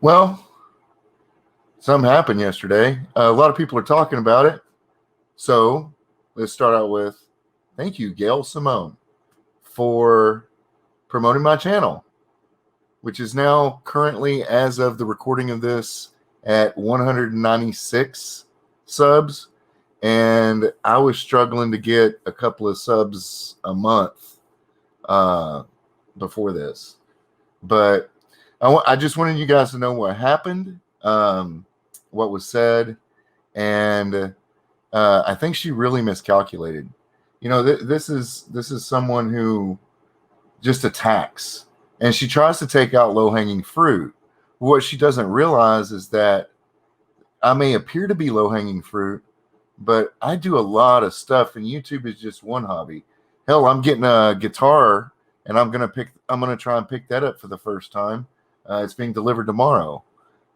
Well, something happened yesterday. A lot of people are talking about it. So let's start out with thank you, Gail Simone, for promoting my channel, which is now currently, as of the recording of this, at 196 subs. And I was struggling to get a couple of subs a month before this. But I just wanted you guys to know what happened, what was said, and I think she really miscalculated. You know, this is someone who just attacks, and she tries to take out low-hanging fruit. What she doesn't realize is that I may appear to be low-hanging fruit, but I do a lot of stuff, and YouTube is just one hobby. Hell, I'm getting a guitar, and I'm gonna try and pick that up for the first time. It's being delivered tomorrow.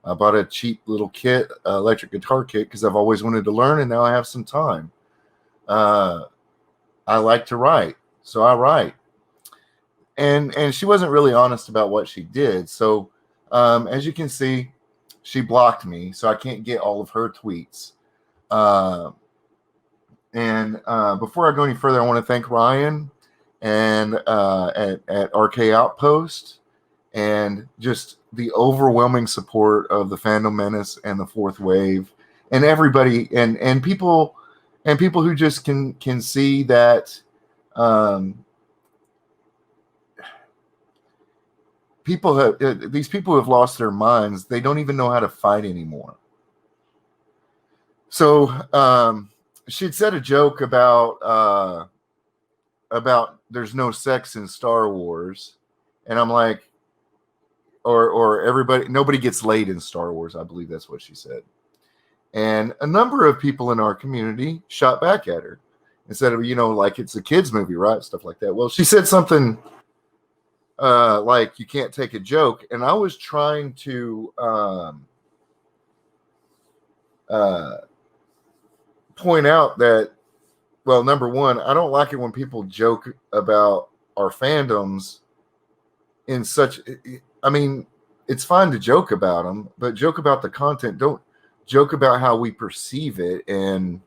I bought a cheap little kit, electric guitar kit, because I've always wanted to learn, and now I have some time. I like to write, so I write. And she wasn't really honest about what she did. So as you can see, she blocked me, so I can't get all of her tweets. Before I go any further, I want to thank Ryan and at RK Outpost, and just the overwhelming support of the Fandom Menace and the Fourth Wave, and everybody, and people who just can see that these people who have lost their minds. They don't even know how to fight anymore. So she had said a joke about there's no sex in Star Wars, and I'm like, or nobody gets laid in Star Wars. I believe that's what she said. And a number of people in our community shot back at her and said, like it's a kid's movie, right? Stuff like that. Well, she said something like you can't take a joke. And I was trying to point out that, well, number one, I don't like it when people joke about our fandoms in such... I mean, it's fine to joke about them, but joke about the content. Don't joke about how we perceive it. And,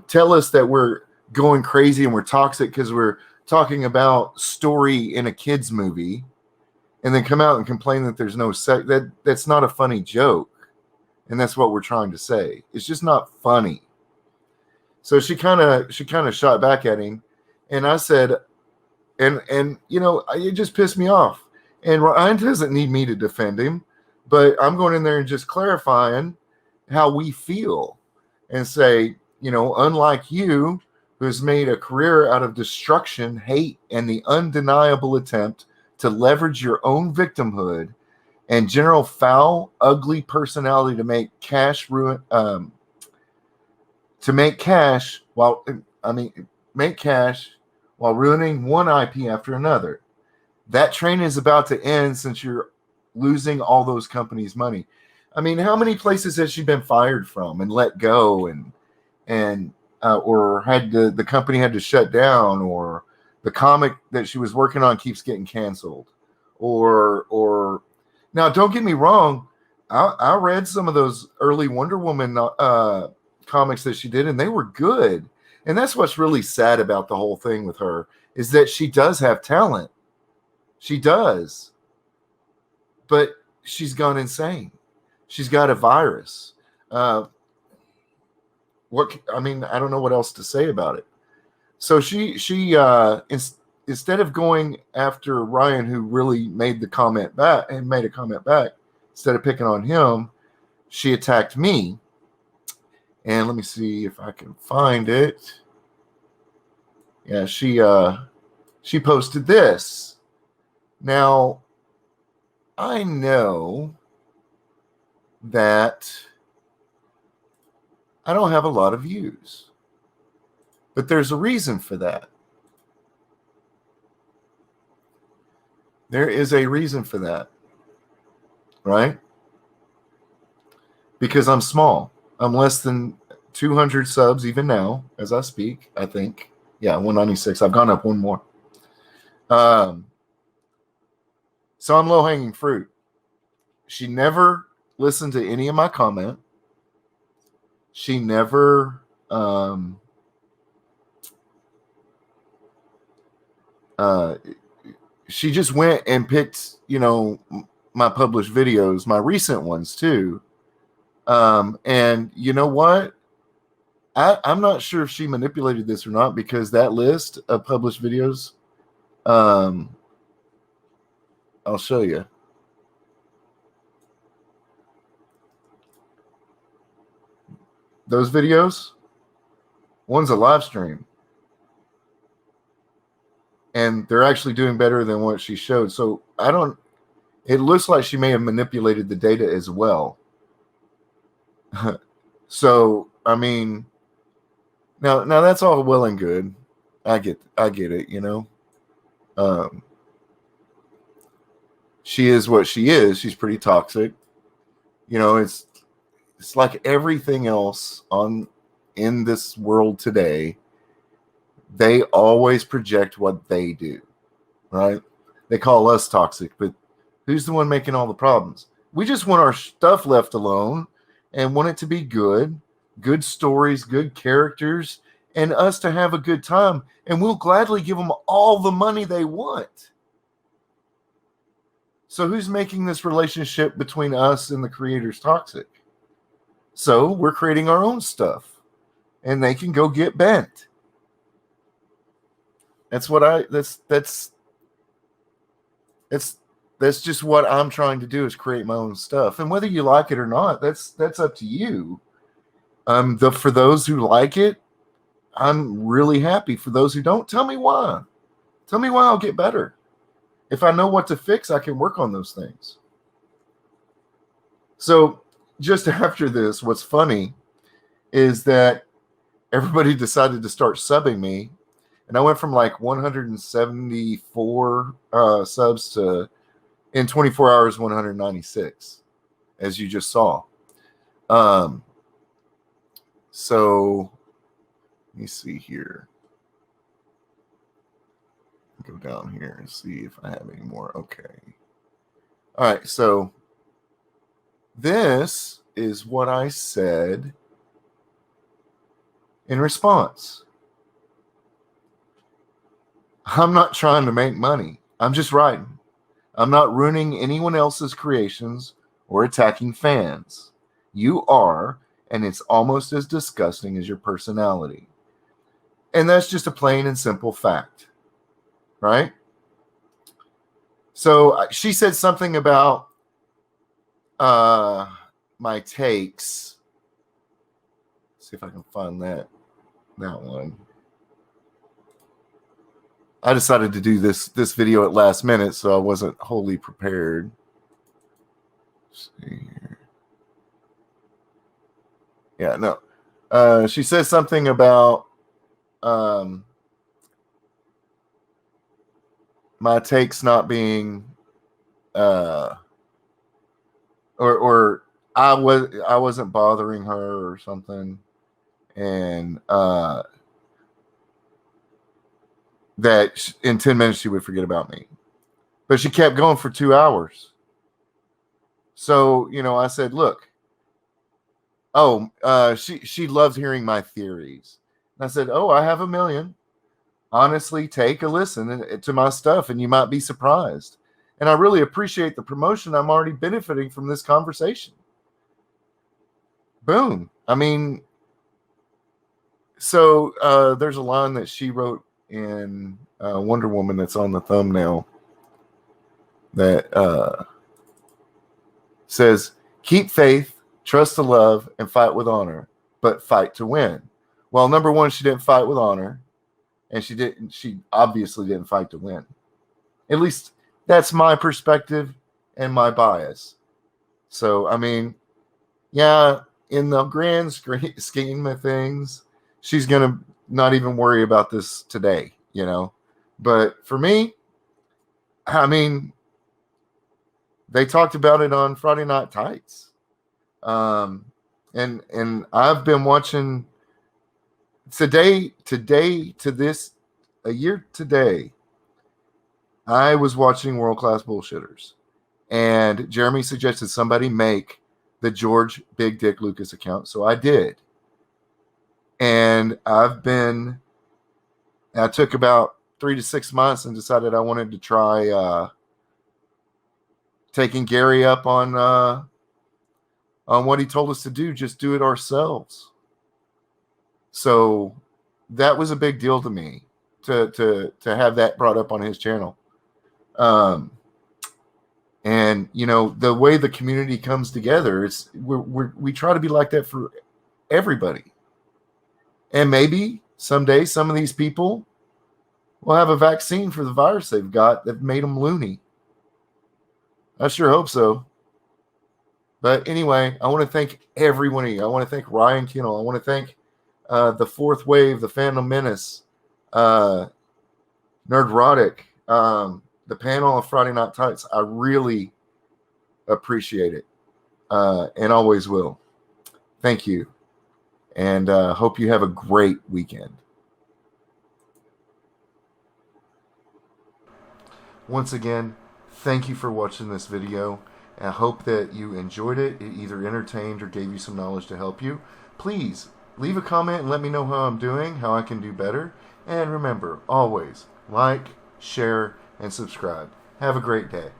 tell us that we're going crazy and we're toxic because we're talking about story in a kid's movie, and then come out and complain that there's no sex. That's not a funny joke. And that's what we're trying to say. It's just not funny. So she kind of shot back at him, and I said, and it just pissed me off. And Ryan doesn't need me to defend him, but I'm going in there and just clarifying how we feel and say, unlike you, who's made a career out of destruction, hate, and the undeniable attempt to leverage your own victimhood and general foul, ugly personality to make cash while ruining one IP after another. That train is about to end since you're losing all those companies' money. I mean, how many places has she been fired from and let go, or the company had to shut down, or the comic that she was working on keeps getting canceled, or now, don't get me wrong, I read some of those early Wonder Woman comics that she did, and they were good. And that's what's really sad about the whole thing with her, is that she does have talent. She does. But she's gone insane. She's got a virus. I don't know what else to say about it. So she instead of going after Ryan, who really made a comment back, instead of picking on him, she attacked me. And let me see if I can find it. Yeah, she posted this. Now, I know that I don't have a lot of views, but there's a reason for that. There is a reason for that, right? Because I'm small. I'm less than 200 subs even now as I speak, I think. Yeah, 196. I've gone up one more. So I'm low-hanging fruit. She never listened to any of my comment. She never she just went and picked, my published videos, my recent ones too. And you know what? I'm not sure if she manipulated this or not, because that list of published videos, I'll show you. Those videos, one's a live stream. And they're actually doing better than what she showed. So it looks like she may have manipulated the data as well. So, I mean, now that's all well and good. I get it, she is what she is. She's pretty toxic. It's like everything else in this world today. They always project what they do, right? They call us toxic, but who's the one making all the problems? We just want our stuff left alone and want it to be good stories, good characters, and us to have a good time. And we'll gladly give them all the money they want. So who's making this relationship between us and the creators toxic? So we're creating our own stuff, and they can go get bent. That's just what I'm trying to do, is create my own stuff. And whether you like it or not, that's up to you. For those who like it, I'm really happy. For those who don't, tell me why. Tell me why I'll get better. If I know what to fix, I can work on those things. So just after this, what's funny is that everybody decided to start subbing me. And I went from like 174 subs to, in 24 hours, 196, as you just saw. So let me see here. Go down here and see if I have any more. Okay. All right. So this is what I said in response. I'm not trying to make money. I'm just writing. I'm not ruining anyone else's creations or attacking fans. You are, and it's almost as disgusting as your personality. And that's just a plain and simple fact, right? So she said something about my takes. Let's see if I can find that one. I decided to do this video at last minute, so I wasn't wholly prepared. Let's see here. Yeah, no. She says something about my takes not being or I wasn't bothering her or something, and that in 10 minutes she would forget about me. But she kept going for 2 hours. So, I said, look, she loves hearing my theories. And I said, I have a million. Honestly, take a listen to my stuff and you might be surprised. And I really appreciate the promotion. I'm already benefiting from this conversation. Boom. I mean, so there's a line that she wrote in Wonder Woman that's on the thumbnail that says, keep faith, trust the love, and fight with honor, but fight to win. Well, number one, she didn't fight with honor, and she obviously didn't fight to win. At least that's my perspective and my bias. So, I mean, yeah, in the grand scheme of things, she's going to not even worry about this today, But for me, I mean, they talked about it on Friday Night Tights. And I've been watching today to this, a year today, I was watching World Class Bullshitters. And Jeremy suggested somebody make the George Big Dick Lucas account. So I did. And I took about 3 to 6 months and decided I wanted to try taking Gary up on what he told us to do. Just do it ourselves. So that was a big deal to me to have that brought up on his channel. And you know, the way the community comes together, we try to be like that for everybody. And maybe someday some of these people will have a vaccine for the virus they've got that made them loony. I sure hope so. But anyway, I want to thank every one of you. I want to thank Ryan Kinnell. I want to thank the Fourth Wave, the Phantom Menace, Nerdrotic, the panel of Friday Night Tights. I really appreciate it, and always will. Thank you, and hope you have a great weekend. Once again, thank you for watching this video. I hope that you enjoyed it. It either entertained or gave you some knowledge to help you. Please leave a comment and let me know how I'm doing, how I can do better. And remember, always like, share, and subscribe. Have a great day.